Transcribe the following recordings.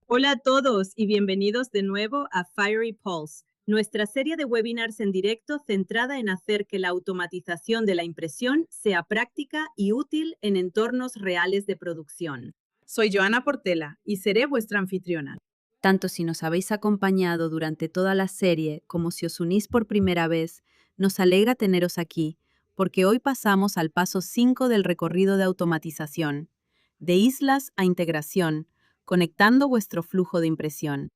Hola a todos y bienvenidos de nuevo a Fiery Pulse, nuestra serie de webinars en directo centrada en hacer que la automatización de la impresión sea práctica y útil en entornos reales de producción. Soy Joana Portela y seré vuestra anfitriona. Tanto si nos habéis acompañado durante toda la serie como si os unís por primera vez, nos alegra teneros aquí, porque hoy pasamos al paso 5 del recorrido de automatización, de islas a integración, conectando vuestro flujo de impresión.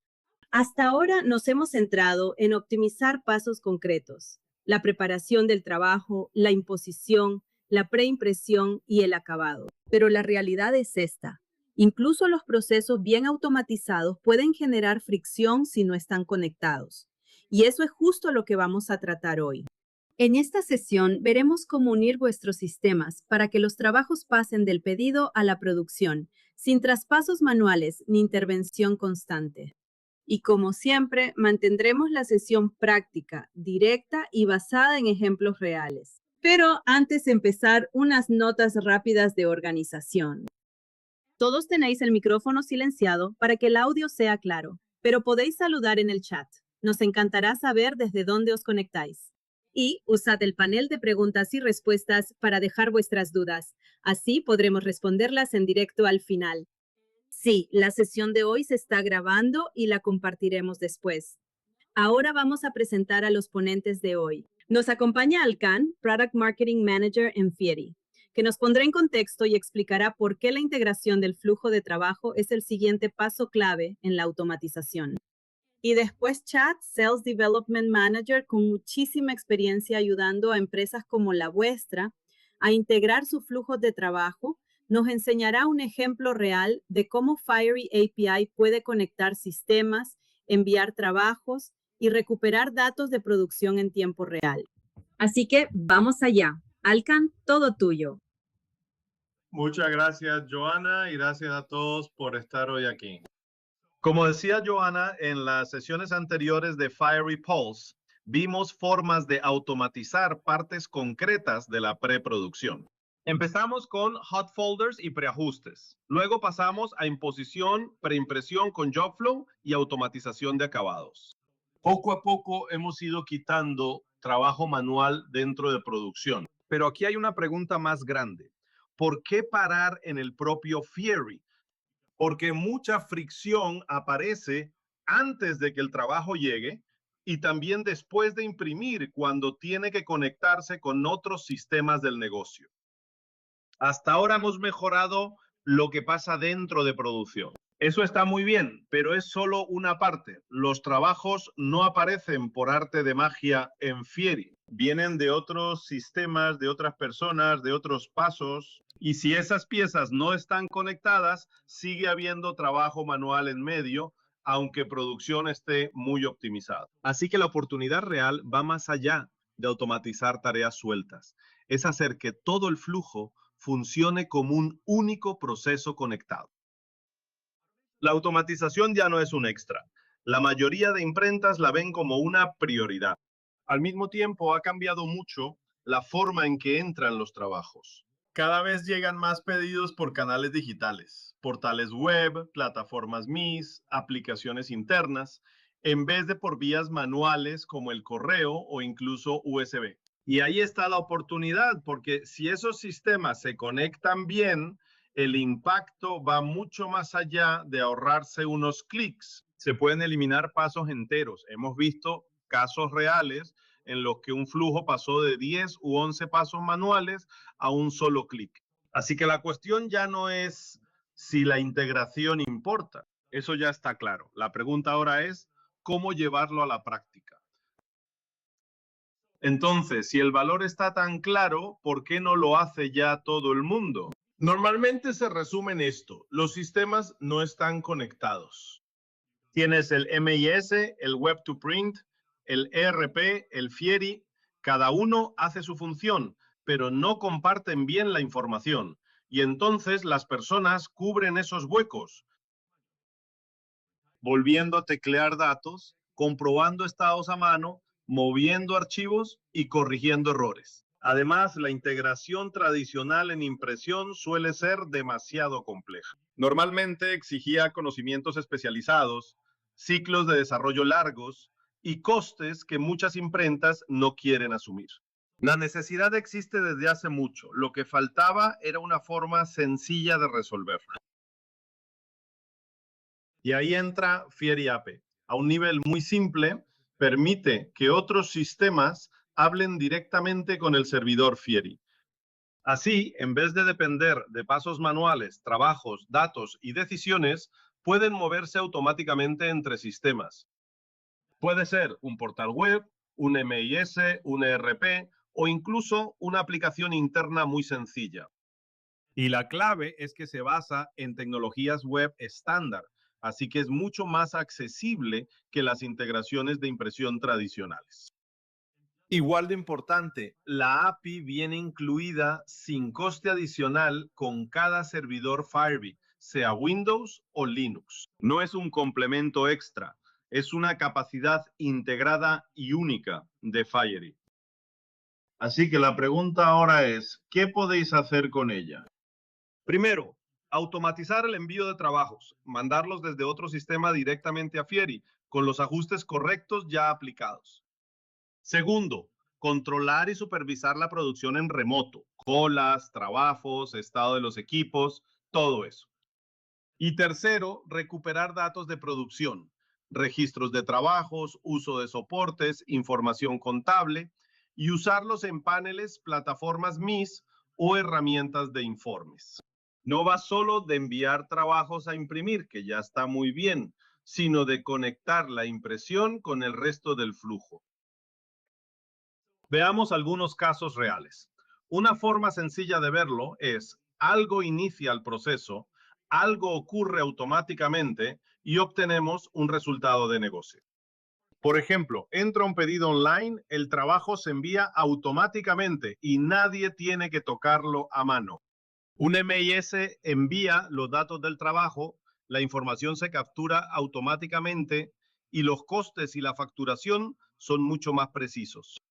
Hasta ahora nos hemos centrado en optimizar pasos concretos, la preparación del trabajo, la imposición, la preimpresión y el acabado. Pero la realidad es esta. Incluso los procesos bien automatizados pueden generar fricción si no están conectados. Y eso es justo lo que vamos a tratar hoy. En esta sesión veremos cómo unir vuestros sistemas para que los trabajos pasen del pedido a la producción, sin traspasos manuales ni intervención constante. Y como siempre, mantendremos la sesión práctica, directa y basada en ejemplos reales. Pero antes de empezar, unas notas rápidas de organización. Todos tenéis el micrófono silenciado para que el audio sea claro, pero podéis saludar en el chat. Nos encantará saber desde dónde os conectáis. Y usad el panel de preguntas y respuestas para dejar vuestras dudas. Así podremos responderlas en directo al final. Sí, la sesión de hoy se está grabando y la compartiremos después. Ahora vamos a presentar a los ponentes de hoy. Nos acompaña Alkan, Product Marketing Manager en Fieri, que nos pondrá en contexto y explicará por qué la integración del flujo de trabajo es el siguiente paso clave en la automatización. Y después Chad, Sales Development Manager con muchísima experiencia ayudando a empresas como la vuestra a integrar sus flujos de trabajo, nos enseñará un ejemplo real de cómo Fiery API puede conectar sistemas, enviar trabajos y recuperar datos de producción en tiempo real. Así que vamos allá. Alkan, todo tuyo. Muchas gracias, Joana, y gracias a todos por estar hoy aquí. Como decía Joana, en las sesiones anteriores de Fiery Pulse, vimos formas de automatizar partes concretas de la preproducción. Empezamos con hot folders y preajustes. Luego pasamos a imposición, preimpresión con Jobflow y automatización de acabados. Poco a poco hemos ido quitando trabajo manual dentro de producción. Pero aquí hay una pregunta más grande. ¿Por qué parar en el propio Fieri? Porque mucha fricción aparece antes de que el trabajo llegue y también después de imprimir cuando tiene que conectarse con otros sistemas del negocio. Hasta ahora hemos mejorado lo que pasa dentro de producción. Eso está muy bien, pero es solo una parte. Los trabajos no aparecen por arte de magia en Fieri. Vienen de otros sistemas, de otras personas, de otros pasos. Y si esas piezas no están conectadas, sigue habiendo trabajo manual en medio, aunque producción esté muy optimizada. Así que la oportunidad real va más allá de automatizar tareas sueltas. Es hacer que todo el flujo funcione como un único proceso conectado. La automatización ya no es un extra. La mayoría de imprentas la ven como una prioridad. Al mismo tiempo, ha cambiado mucho la forma en que entran los trabajos. Cada vez llegan más pedidos por canales digitales, portales web, plataformas MIS, aplicaciones internas, en vez de por vías manuales como el correo o incluso USB. Y ahí está la oportunidad, porque si esos sistemas se conectan bien, el impacto va mucho más allá de ahorrarse unos clics. Se pueden eliminar pasos enteros. Hemos visto casos reales en los que un flujo pasó de 10 u 11 pasos manuales a un solo clic. Así que la cuestión ya no es si la integración importa. Eso ya está claro. La pregunta ahora es cómo llevarlo a la práctica. Entonces, si el valor está tan claro, ¿por qué no lo hace ya todo el mundo? Normalmente se resume en esto: los sistemas no están conectados. Tienes el MIS, el Web to Print, el ERP, el Fieri, cada uno hace su función, pero no comparten bien la información. Y entonces las personas cubren esos huecos, volviendo a teclear datos, comprobando estados a mano, moviendo archivos y corrigiendo errores. Además, la integración tradicional en impresión suele ser demasiado compleja. Normalmente exigía conocimientos especializados, ciclos de desarrollo largos y costes que muchas imprentas no quieren asumir. La necesidad existe desde hace mucho. Lo que faltaba era una forma sencilla de resolverla. Y ahí entra Fieri API. A un nivel muy simple, permite que otros sistemas hablen directamente con el servidor Fieri. Así, en vez de depender de pasos manuales, trabajos, datos y decisiones, pueden moverse automáticamente entre sistemas. Puede ser un portal web, un MIS, un ERP o incluso una aplicación interna muy sencilla. Y la clave es que se basa en tecnologías web estándar, así que es mucho más accesible que las integraciones de impresión tradicionales. Igual de importante, la API viene incluida sin coste adicional con cada servidor Firebee, sea Windows o Linux. No es un complemento extra, es una capacidad integrada y única de Firebee. Así que la pregunta ahora es, ¿qué podéis hacer con ella? Primero, automatizar el envío de trabajos, mandarlos desde otro sistema directamente a Fieri, con los ajustes correctos ya aplicados. Segundo, controlar y supervisar la producción en remoto, colas, trabajos, estado de los equipos, todo eso. Y tercero, recuperar datos de producción, registros de trabajos, uso de soportes, información contable y usarlos en paneles, plataformas MIS o herramientas de informes. No va solo de enviar trabajos a imprimir, que ya está muy bien, sino de conectar la impresión con el resto del flujo. Veamos algunos casos reales. Una forma sencilla de verlo es algo inicia el proceso, algo ocurre automáticamente y obtenemos un resultado de negocio. Por ejemplo, entra un pedido online, el trabajo se envía automáticamente y nadie tiene que tocarlo a mano. Un MIS envía los datos del trabajo, la información se captura automáticamente y los costes y la facturación son mucho más precisos.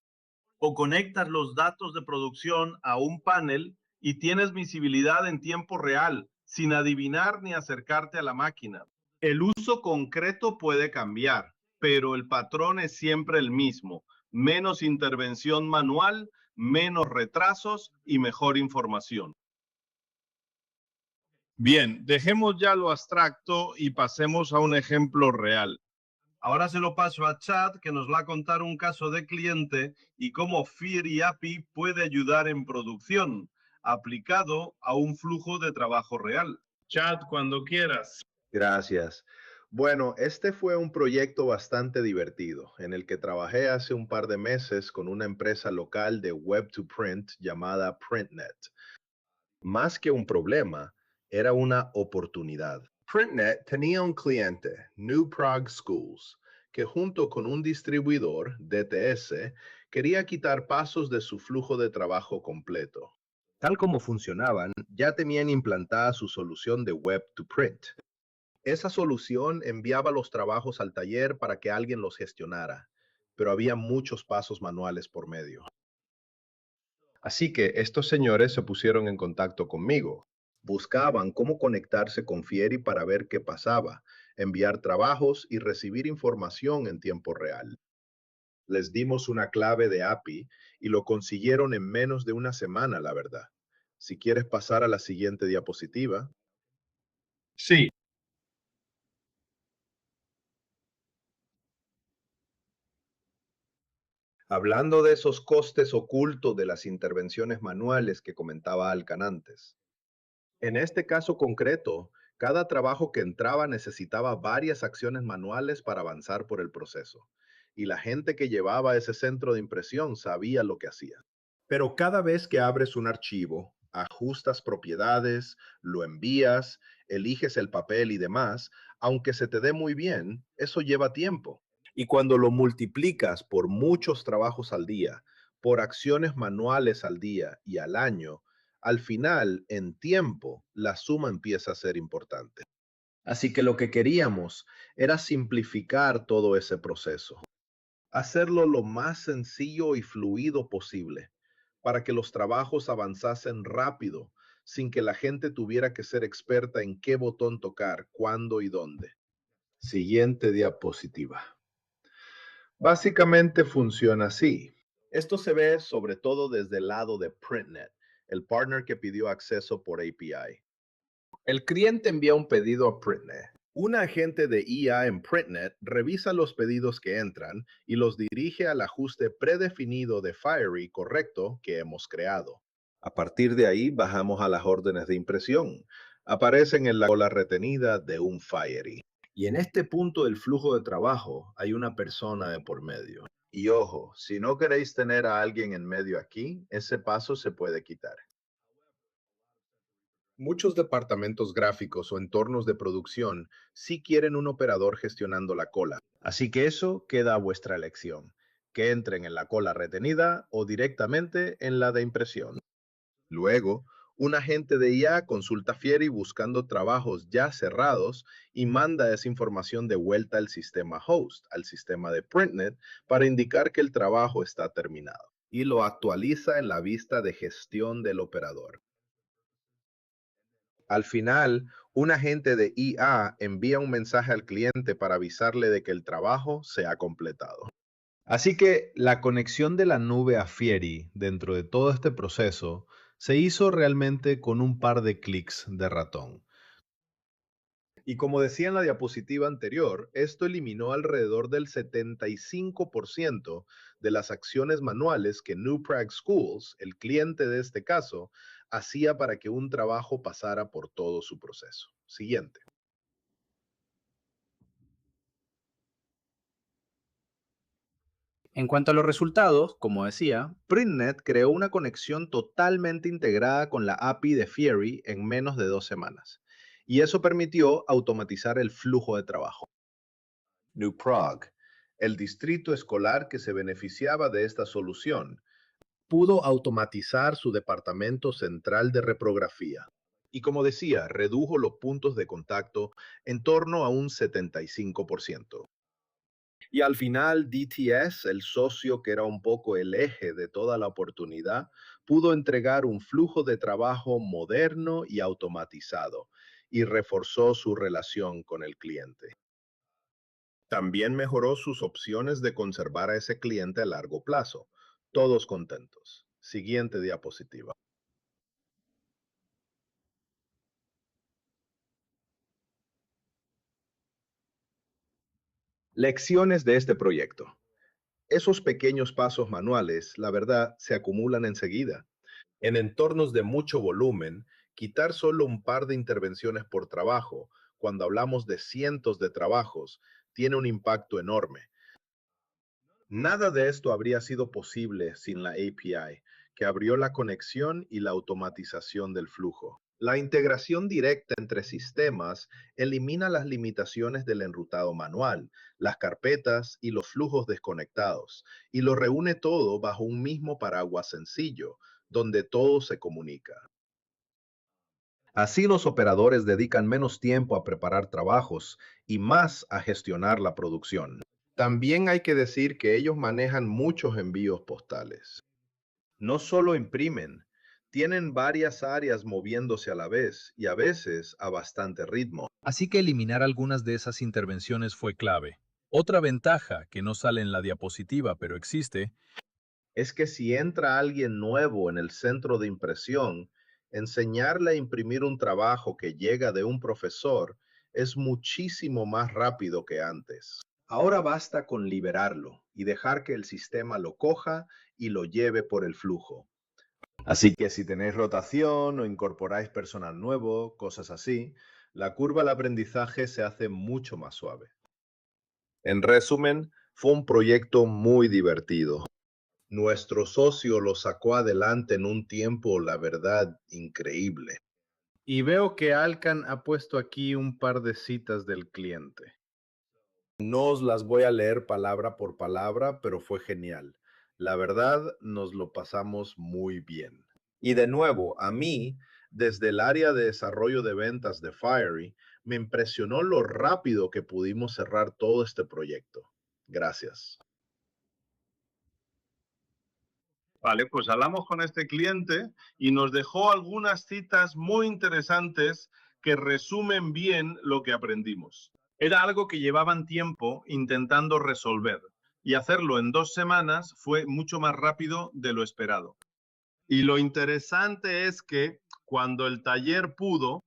O conectas los datos de producción a un panel y tienes visibilidad en tiempo real, sin adivinar ni acercarte a la máquina. El uso concreto puede cambiar, pero el patrón es siempre el mismo. Menos intervención manual, menos retrasos y mejor información. Bien, dejemos ya lo abstracto y pasemos a un ejemplo real. Ahora se lo paso a Chad, que nos va a contar un caso de cliente y cómo Fieri API puede ayudar en producción, aplicado a un flujo de trabajo real. Chad, cuando quieras. Gracias. Bueno, este fue un proyecto bastante divertido, en el que trabajé hace un par de meses con una empresa local de web to print llamada PrintNet. Más que un problema, era una oportunidad. PrintNet tenía un cliente, New Prague Schools, que junto con un distribuidor, DTS, quería quitar pasos de su flujo de trabajo completo. Tal como funcionaban, ya tenían implantada su solución de web to print. Esa solución enviaba los trabajos al taller para que alguien los gestionara, pero había muchos pasos manuales por medio. Así que estos señores se pusieron en contacto conmigo. Buscaban cómo conectarse con Fieri para ver qué pasaba, enviar trabajos y recibir información en tiempo real. Les dimos una clave de API y lo consiguieron en menos de una semana, la verdad. Si quieres pasar a la siguiente diapositiva. Sí. Hablando de esos costes ocultos de las intervenciones manuales que comentaba Alcan antes. En este caso concreto, cada trabajo que entraba necesitaba varias acciones manuales para avanzar por el proceso, y la gente que llevaba ese centro de impresión sabía lo que hacía. Pero cada vez que abres un archivo, ajustas propiedades, lo envías, eliges el papel y demás, aunque se te dé muy bien, eso lleva tiempo. Y cuando lo multiplicas por muchos trabajos al día, por acciones manuales al día y al año, al final, en tiempo, la suma empieza a ser importante. Así que lo que queríamos era simplificar todo ese proceso, hacerlo lo más sencillo y fluido posible, para que los trabajos avanzasen rápido, sin que la gente tuviera que ser experta en qué botón tocar, cuándo y dónde. Siguiente diapositiva. Básicamente funciona así. Esto se ve sobre todo desde el lado de PrintNet, el partner que pidió acceso por API. El cliente envía un pedido a PrintNet. Un agente de IA en PrintNet revisa los pedidos que entran y los dirige al ajuste predefinido de Fiery correcto que hemos creado. A partir de ahí bajamos a las órdenes de impresión. Aparecen en la cola retenida de un Fiery. Y en este punto del flujo de trabajo hay una persona de por medio. Y ojo, si no queréis tener a alguien en medio aquí, ese paso se puede quitar. Muchos departamentos gráficos o entornos de producción sí quieren un operador gestionando la cola. Así que eso queda a vuestra elección, que entren en la cola retenida o directamente en la de impresión. Luego, un agente de IA consulta Fieri buscando trabajos ya cerrados y manda esa información de vuelta al sistema host, al sistema de PrintNet, para indicar que el trabajo está terminado. Y lo actualiza en la vista de gestión del operador. Al final, un agente de IA envía un mensaje al cliente para avisarle de que el trabajo se ha completado. Así que la conexión de la nube a Fieri dentro de todo este proceso se hizo realmente con un par de clics de ratón. Y como decía en la diapositiva anterior, esto eliminó alrededor del 75% de las acciones manuales que New Prague Schools, el cliente de este caso, hacía para que un trabajo pasara por todo su proceso. Siguiente. En cuanto a los resultados, como decía, PrintNet creó una conexión totalmente integrada con la API de Fieri en menos de 2 semanas. Y eso permitió automatizar el flujo de trabajo. New Prague, el distrito escolar que se beneficiaba de esta solución, pudo automatizar su departamento central de reprografía. Y como decía, redujo los puntos de contacto en torno a un 75%. Y al final, DTS, el socio que era un poco el eje de toda la oportunidad, pudo entregar un flujo de trabajo moderno y automatizado y reforzó su relación con el cliente. También mejoró sus opciones de conservar a ese cliente a largo plazo. Todos contentos. Siguiente diapositiva. Lecciones de este proyecto. Esos pequeños pasos manuales, la verdad, se acumulan enseguida. En entornos de mucho volumen, quitar solo un par de intervenciones por trabajo, cuando hablamos de cientos de trabajos, tiene un impacto enorme. Nada de esto habría sido posible sin la API, que abrió la conexión y la automatización del flujo. La integración directa entre sistemas elimina las limitaciones del enrutado manual, las carpetas y los flujos desconectados, y lo reúne todo bajo un mismo paraguas sencillo, donde todo se comunica. Así los operadores dedican menos tiempo a preparar trabajos y más a gestionar la producción. También hay que decir que ellos manejan muchos envíos postales. No solo imprimen, tienen varias áreas moviéndose a la vez y a veces a bastante ritmo. Así que eliminar algunas de esas intervenciones fue clave. Otra ventaja, que no sale en la diapositiva pero existe, Es que si entra alguien nuevo en el centro de impresión, enseñarle a imprimir un trabajo que llega de un profesor es muchísimo más rápido que antes. Ahora basta con liberarlo y dejar que el sistema lo coja y lo lleve por el flujo. Así que si tenéis rotación o incorporáis personal nuevo, cosas así, la curva al aprendizaje se hace mucho más suave. En resumen, fue un proyecto muy divertido. Nuestro socio lo sacó adelante en un tiempo, la verdad, increíble. Y veo que Alcan ha puesto aquí un par de citas del cliente. No os las voy a leer palabra por palabra, pero fue genial. La verdad, nos lo pasamos muy bien. Y de nuevo, a mí, desde el área de desarrollo de ventas de Fiery, me impresionó lo rápido que pudimos cerrar todo este proyecto. Gracias. Vale, pues hablamos con este cliente y nos dejó algunas citas muy interesantes que resumen bien lo que aprendimos. Era algo que llevaban tiempo intentando resolver y hacerlo en 2 semanas fue mucho más rápido de lo esperado. Y lo interesante es que cuando el taller pudo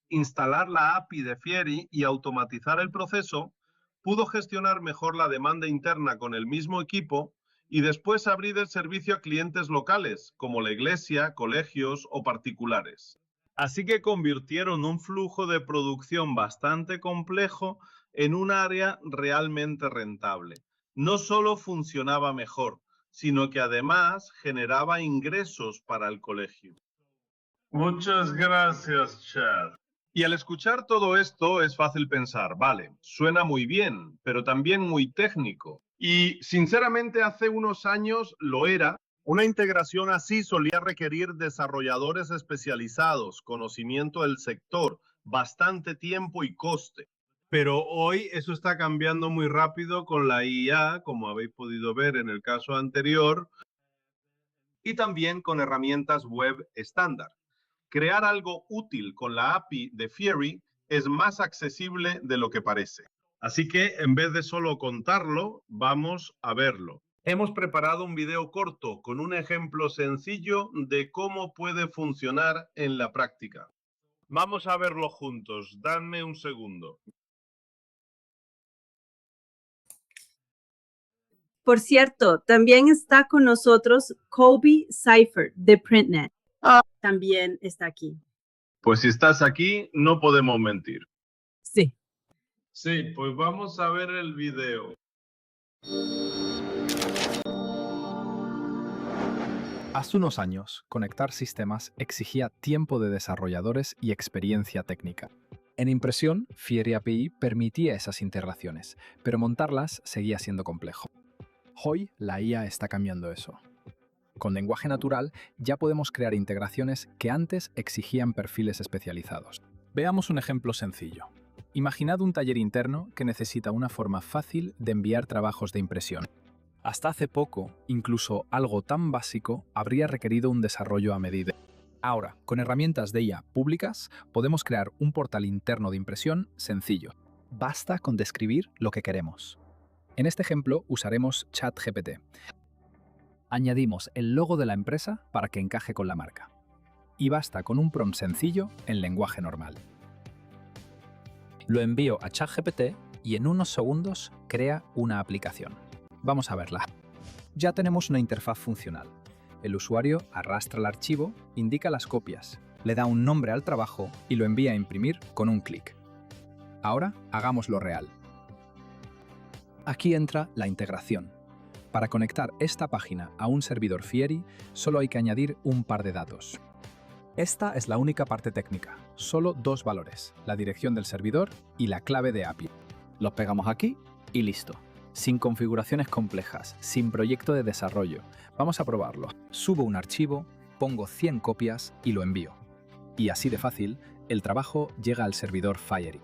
instalar la API de Fieri y automatizar el proceso, pudo gestionar mejor la demanda interna con el mismo equipo y después abrir el servicio a clientes locales, como la iglesia, colegios o particulares. Así que convirtieron un flujo de producción bastante complejo en un área realmente rentable. No solo funcionaba mejor, sino que además generaba ingresos para el colegio. Muchas gracias, Chad. Y al escuchar todo esto es fácil pensar, vale, suena muy bien, pero también muy técnico. Y sinceramente hace unos años lo era. Una integración así solía requerir desarrolladores especializados, conocimiento del sector, bastante tiempo y coste. Pero hoy eso está cambiando muy rápido con la IA, como habéis podido ver en el caso anterior, y también con herramientas web estándar. Crear algo útil con la API de Fieri es más accesible de lo que parece. Así que en vez de solo contarlo, vamos a verlo. Hemos preparado un video corto con un ejemplo sencillo de cómo puede funcionar en la práctica. Vamos a verlo juntos. Dadme un segundo. Por cierto, también está con nosotros Colby Seifert de PrintNet. También está aquí. Pues si estás aquí, no podemos mentir. Sí. Sí, pues vamos a ver el video. Hace unos años, conectar sistemas exigía tiempo de desarrolladores y experiencia técnica. En impresión, Fieri API permitía esas integraciones, pero montarlas seguía siendo complejo. Hoy, la IA está cambiando eso. Con lenguaje natural ya podemos crear integraciones que antes exigían perfiles especializados. Veamos un ejemplo sencillo. Imaginad un taller interno que necesita una forma fácil de enviar trabajos de impresión. Hasta hace poco, incluso algo tan básico habría requerido un desarrollo a medida. Ahora, con herramientas de IA públicas, podemos crear un portal interno de impresión sencillo. Basta con describir lo que queremos. En este ejemplo usaremos ChatGPT. Añadimos el logo de la empresa para que encaje con la marca. Y basta con un prompt sencillo en lenguaje normal. Lo envío a ChatGPT y en unos segundos crea una aplicación. Vamos a verla. Ya tenemos una interfaz funcional. El usuario arrastra el archivo, indica las copias, le da un nombre al trabajo y lo envía a imprimir con un clic. Ahora hagámoslo real. Aquí entra la integración. Para conectar esta página a un servidor Fieri, solo hay que añadir un par de datos. Esta es la única parte técnica, solo 2 valores, la dirección del servidor y la clave de API. Los pegamos aquí y listo. Sin configuraciones complejas, sin proyecto de desarrollo. Vamos a probarlo. Subo un archivo, pongo 100 copias y lo envío. Y así de fácil, el trabajo llega al servidor Fieri.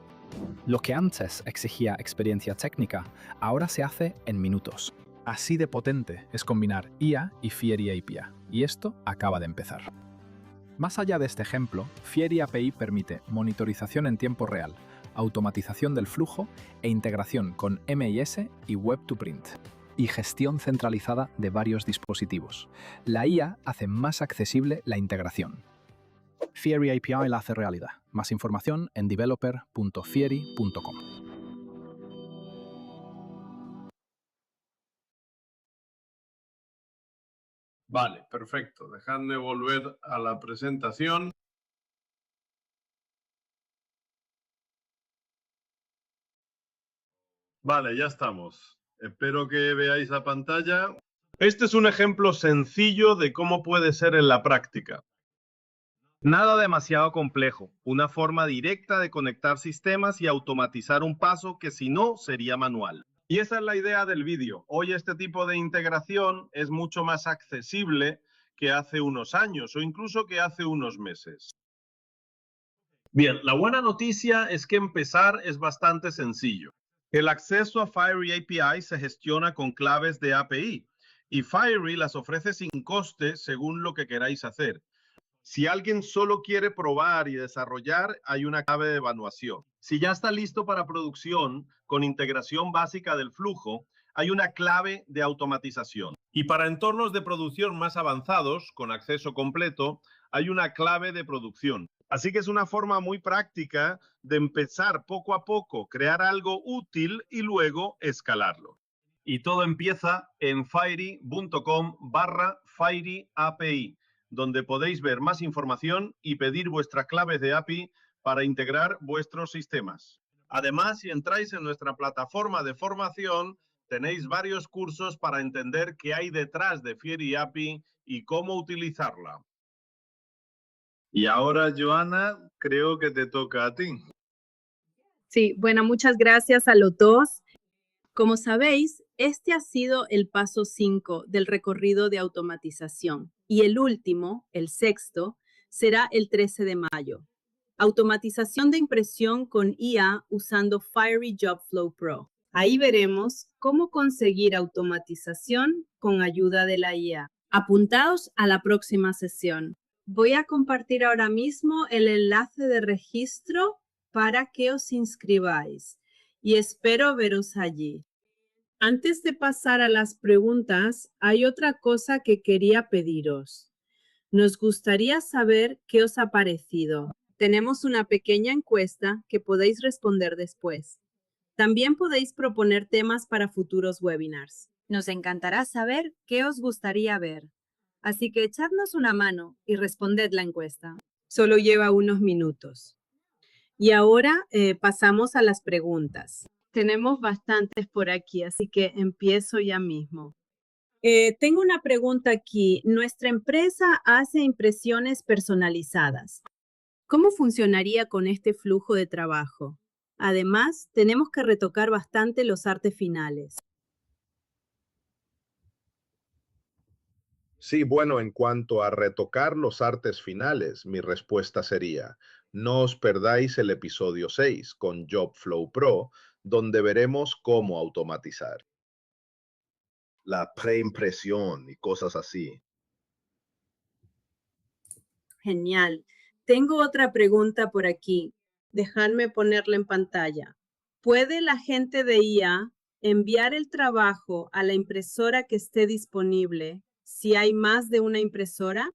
Lo que antes exigía experiencia técnica, ahora se hace en minutos. Así de potente es combinar IA y Fieri API, y esto acaba de empezar. Más allá de este ejemplo, Fieri API permite monitorización en tiempo real, automatización del flujo e integración con MIS y Web2Print, y gestión centralizada de varios dispositivos. La IA hace más accesible la integración. Fieri API la hace realidad. Más información en developer.fieri.com. Vale, perfecto. Dejadme volver a la presentación. Vale, ya estamos. Espero que veáis la pantalla. Este es un ejemplo sencillo de cómo puede ser en la práctica. Nada demasiado complejo, una forma directa de conectar sistemas y automatizar un paso que si no sería manual. Y esa es la idea del vídeo. Hoy este tipo de integración es mucho más accesible que hace unos años o incluso que hace unos meses. Bien, la buena noticia es que empezar es bastante sencillo. El acceso a Fieri API se gestiona con claves de API, Y Fiery las ofrece sin coste según lo que queráis hacer. Si alguien solo quiere probar y desarrollar, hay una clave de evaluación. Si ya está listo para producción con integración básica del flujo, hay una clave de automatización. Y para entornos de producción más avanzados, con acceso completo, hay una clave de producción. Así que es una forma muy práctica de empezar poco a poco, crear algo útil y luego escalarlo. Y todo empieza en fiery.com/Fiery API, donde podéis ver más información y pedir vuestra clave de API para integrar vuestros sistemas. Además, si entráis en nuestra plataforma de formación, tenéis varios cursos para entender qué hay detrás de Fiery API y cómo utilizarla. Y ahora, Joana, creo que te toca a ti. Sí, bueno, muchas gracias a los dos. Como sabéis, este ha sido el paso 5 del recorrido de automatización y el último, el sexto, será el 13 de mayo. Automatización de impresión con IA usando Fiery Jobflow Pro. Ahí veremos cómo conseguir automatización con ayuda de la IA. Apuntaos a la próxima sesión. Voy a compartir ahora mismo el enlace de registro para que os inscribáis y espero veros allí. Antes de pasar a las preguntas, hay otra cosa que quería pediros. Nos gustaría saber qué os ha parecido. Tenemos una pequeña encuesta que podéis responder después. También podéis proponer temas para futuros webinars. Nos encantará saber qué os gustaría ver. Así que echadnos una mano y responded la encuesta. Solo lleva unos minutos. Y ahora pasamos a las preguntas. Tenemos bastantes por aquí, así que empiezo ya mismo. Tengo una pregunta aquí. Nuestra empresa hace impresiones personalizadas. ¿Cómo funcionaría con este flujo de trabajo? Además, tenemos que retocar bastante los artes finales. Sí, bueno, en cuanto a retocar los artes finales, mi respuesta sería, no os perdáis el episodio 6 con Jobflow Pro, donde veremos cómo automatizar la preimpresión y cosas así. Genial. Tengo otra pregunta por aquí. Dejadme ponerla en pantalla. ¿Puede la gente de IA enviar el trabajo a la impresora que esté disponible si hay más de una impresora?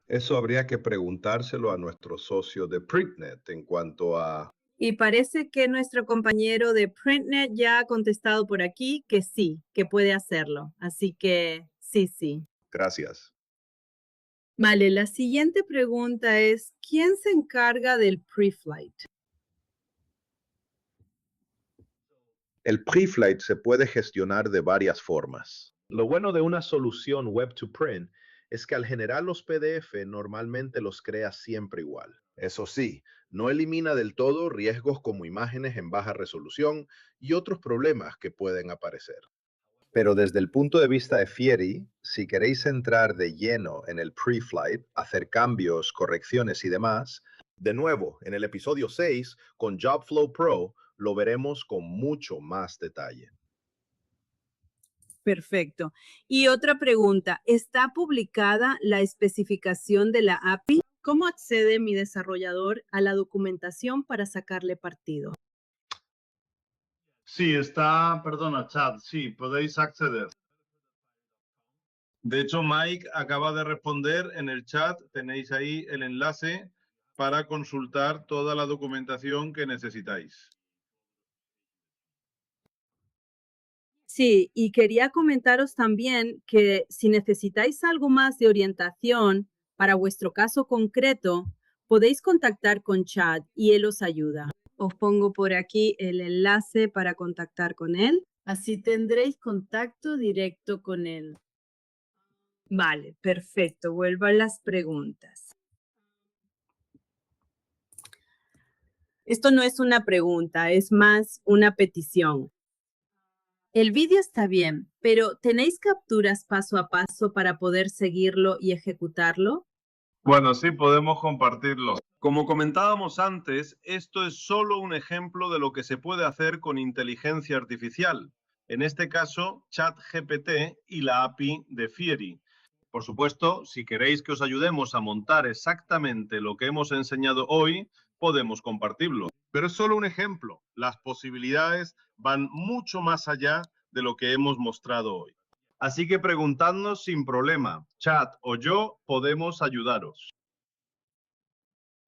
Eso habría que preguntárselo a nuestro socio de PrintNet en cuanto a... Y parece que nuestro compañero de PrintNet ya ha contestado por aquí que sí, que puede hacerlo. Así que sí. Gracias. Vale, la siguiente pregunta es, ¿quién se encarga del pre-flight? El pre-flight se puede gestionar de varias formas. Lo bueno de una solución Web2Print es que al generar los PDF normalmente los crea siempre igual. Eso sí, no elimina del todo riesgos como imágenes en baja resolución y otros problemas que pueden aparecer. Pero desde el punto de vista de Fiery, si queréis entrar de lleno en el pre-flight, hacer cambios, correcciones y demás, de nuevo, en el episodio 6 con Jobflow Pro, lo veremos con mucho más detalle. Perfecto. Y otra pregunta, ¿está publicada la especificación de la API? ¿Cómo accede mi desarrollador a la documentación para sacarle partido? Sí, está, perdona, chat, sí, podéis acceder. De hecho, Mike acaba de responder en el chat, tenéis ahí el enlace para consultar toda la documentación que necesitáis. Sí, y quería comentaros también que si necesitáis algo más de orientación para vuestro caso concreto, podéis contactar con Chad y él os ayuda. Os pongo por aquí el enlace para contactar con él. Así tendréis contacto directo con él. Vale, perfecto. Vuelvo a las preguntas. Esto no es una pregunta, es más una petición. El vídeo está bien, pero ¿tenéis capturas paso a paso para poder seguirlo y ejecutarlo? Bueno, sí, podemos compartirlo. Como comentábamos antes, esto es solo un ejemplo de lo que se puede hacer con inteligencia artificial. en este caso ChatGPT y la API de Fiery. Por supuesto, si queréis que os ayudemos a montar exactamente lo que hemos enseñado hoy, podemos compartirlo. Pero es solo un ejemplo. Las posibilidades van mucho más allá de lo que hemos mostrado hoy. Así que preguntadnos sin problema. Chat o yo podemos ayudaros.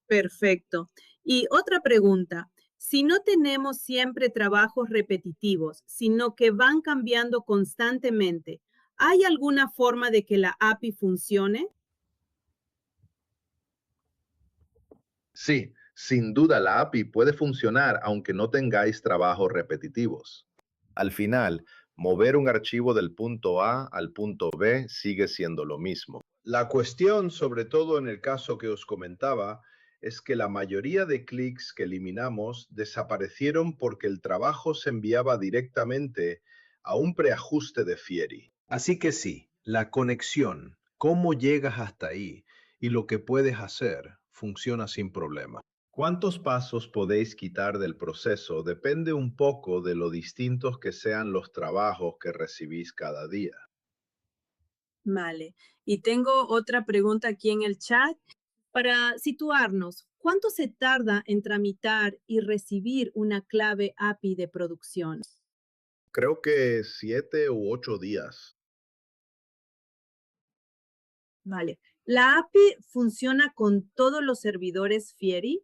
Perfecto. Y otra pregunta. Si no tenemos siempre trabajos repetitivos, sino que van cambiando constantemente, ¿hay alguna forma de que la API funcione? Sí, sin duda la API puede funcionar aunque no tengáis trabajos repetitivos. Al final, mover un archivo del punto A al punto B sigue siendo lo mismo. La cuestión, sobre todo en el caso que os comentaba, es que la mayoría de clics que eliminamos desaparecieron porque el trabajo se enviaba directamente a un preajuste de Fiery. Así que sí, la conexión, cómo llegas hasta ahí y lo que puedes hacer, funciona sin problema. ¿Cuántos pasos podéis quitar del proceso? Depende un poco de lo distintos que sean los trabajos que recibís cada día. Vale. Y tengo otra pregunta aquí en el chat. Para situarnos, ¿cuánto se tarda en tramitar y recibir una clave API de producción? Creo que 7 u 8 días. Vale. ¿La API funciona con todos los servidores Fiery?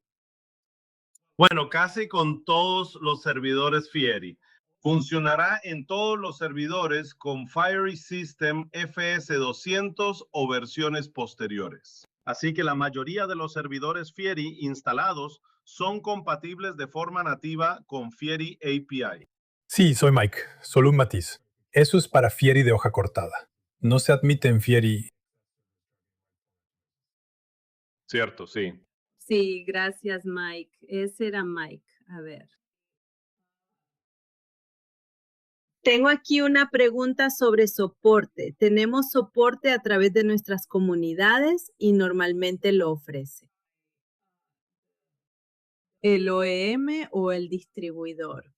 Bueno, casi con todos los servidores Fiery. Funcionará en todos los servidores con Fiery System FS200 o versiones posteriores. Así que la mayoría de los servidores Fiery instalados son compatibles de forma nativa con Fiery API. Sí, soy Mike, solo un matiz. Eso es para Fiery de hoja cortada. No se admite en Fiery. Cierto, sí. Sí, gracias, Mike. Ese era Mike. A ver. Tengo aquí una pregunta sobre soporte. Tenemos soporte a través de nuestras comunidades y normalmente lo ofrece el OEM o el distribuidor.